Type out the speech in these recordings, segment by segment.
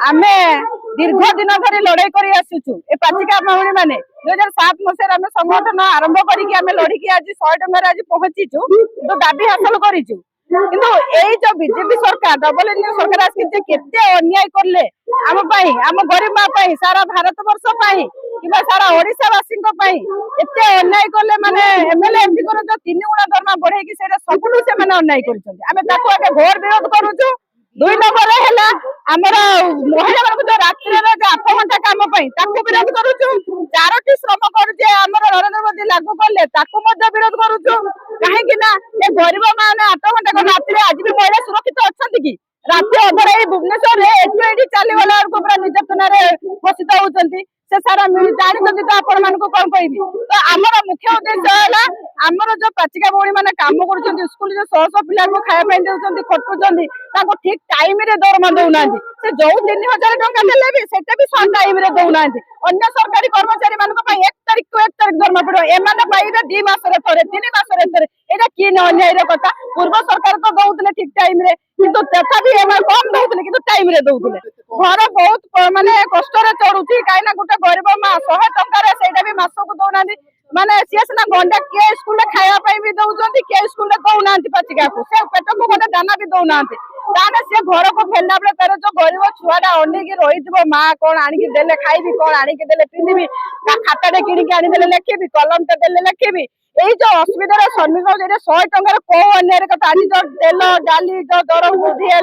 आमे दीर्घ दिन धरी लड़ाई कर पाचिका भौणी मैंने 2007 मसीह आम संगठन आरंभ करके लड़की आज 100 टकर आज पहुंचीचु तो दाबी हासिल करूँ किंतु यही जो बीजेपी सरकार डबल इंजन सरकार आसिक केते अन्याय करले आम आम गरीब माँ सारा भारत वर्ष कि सारा ओडावासी एते अन्याय कले माने एमएलए एमपी को जो 3 गुणा दरमा बढ़े सब से अन्याय कर घोर विरोध करूँ। 2 नंबर है महिला जो रात्रि 8 घंटा काम विरोध करुचु 4टी श्रम करे नरेंद्र मोदी लागू कले विरोध करुचु कहीं गरीब माने 8 घंटा रात्रि आज भी महिला सुरक्षित अच्छा कि राति अधर ये भुवनेश्वर एठी चलीगला पूरा निर्यातना घोषित होती से सारा जानते तो आपण मान कौन कह तो आमर मुख्य उद्देश्य है आमर जो पाचिका भौणी मैंने कम कर स्कूल जो 100 पिला खायापी दे खटुंट ठीक टाइम रे दरमा दौना से जो 3000 टंका देले भी सेटा भी टाइम रे दौना अन्य सरकारी कर्मचारी मान 1 तारीख को 1 तारीख दरमा पड़ो एमाने पाइबे 2 मासरे थरे 3 मासरे थरे एटा की अन्याय कथा पूर्व सरकार तो दौले ठीक टाइम रे किंतु तथापि कम दौले किंतु टाइम रे दौले घर बहुत माने कष्ट चढ़ुची कहीं गोटे गरीब माँ 100 टंका भी मासक दौना माने सी सीना गंडा किए स्कूल खायापी भी दौरान किए स्कूल दौना पाचिका को से पेट को गोटे दाना भी दौना ताने सी घर को फेरला बेले तार जो गरीब छुआटा अनेक रही माँ कौन आणिकी देले खाइबी कौन आणिकी देले पिंधिबी खाताटे किणिकी आनीदेले लेखिबी कलम टे देले लेखिबी यही जो असुविधार सम्मुखीन 100 टंकार कौ अन्याय कथा आज जो तेल डाली जो दर वृद्धि है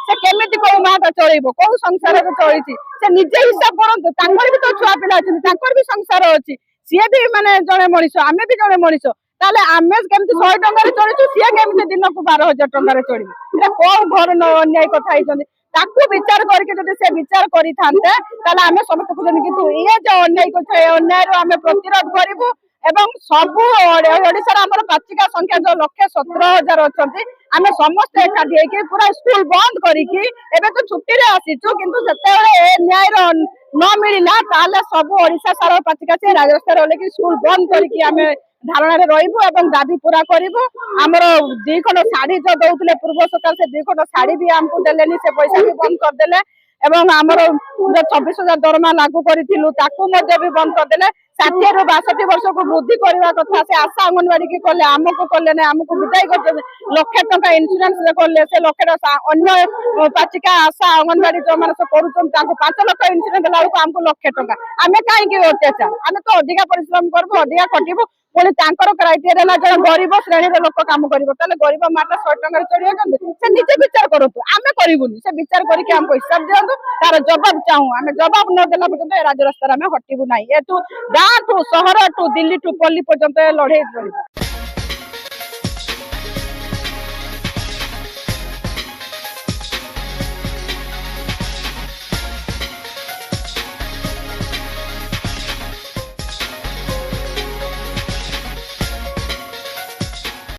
से केमिति कौ माँ चलैबो कौ संसार चली से निजे हिसाब करूँ भी तो छुआ पिला अच्छी भी संसार अच्छी सी भी माने जड़े मनीष आमे भी जड़े मनीष ताले आमे केमती 100 टंकार चलुचु सी केमती दिन को 12,000 टंकार चलिए कौन घर अन्याय कथा ताकू विचार करके से विचार करें आम समस्त किंतु ये जो अन्याय कर अन्याय आम प्रतिरोध करूँ एवं सबू ओडिशा आमर पाचिका संख्या जो 1,17,000 अच्छा आम समस्त एकाठी पूरा स्कूल बंद करके तो छुट्टी रे आसीचु किंतु सेते न्याय न मिलला ताले सब ओडिशा सारा पाचिका से राजस्थान लेकिन स्कूल बंद करके आम धारणा रही दाबी पूरा करूँ आमर 2 खंड शाढ़ी जो दौले पूर्व सरकार से 2 खंड शाढ़ी भी आमको देलेनी से पैसा भी बंद करदे एवं आमर 24,000 दरमा लागू करूँ भी बंद करदे 60 ରୁ 62 वर्ष को वृद्धि करने कथा से आशा अंगनवाड़ी की कले आमको कले आमको विदाय कर 1,00,000 टंका इन्शुरांस कले से 1,00,000 अन्य पाचिका आशा अंगनवाड़ी जो मैंने कर 5 लाख इन्शुरांस देला आमको 1,00,000 टंका आम कहीं अत्याचार आम तो अधिका परिश्रम करूँ अधिका खटबू पुणी क्राइटेरिया जो गरीब श्रेणी लोक कम कर गरीब माटा 100 टंका चढ़ी से निजे विचार करूँ आम करूनी से विचार करके आमको हिसाब दिखाँ तार जवाब चाहूँ आम जवाब नदेला पर्यटन राजरास्तार आम हटबू ना ये गाँ ठू सहर ठू दिल्ली ठू पल्ली पर्यंत लड़े।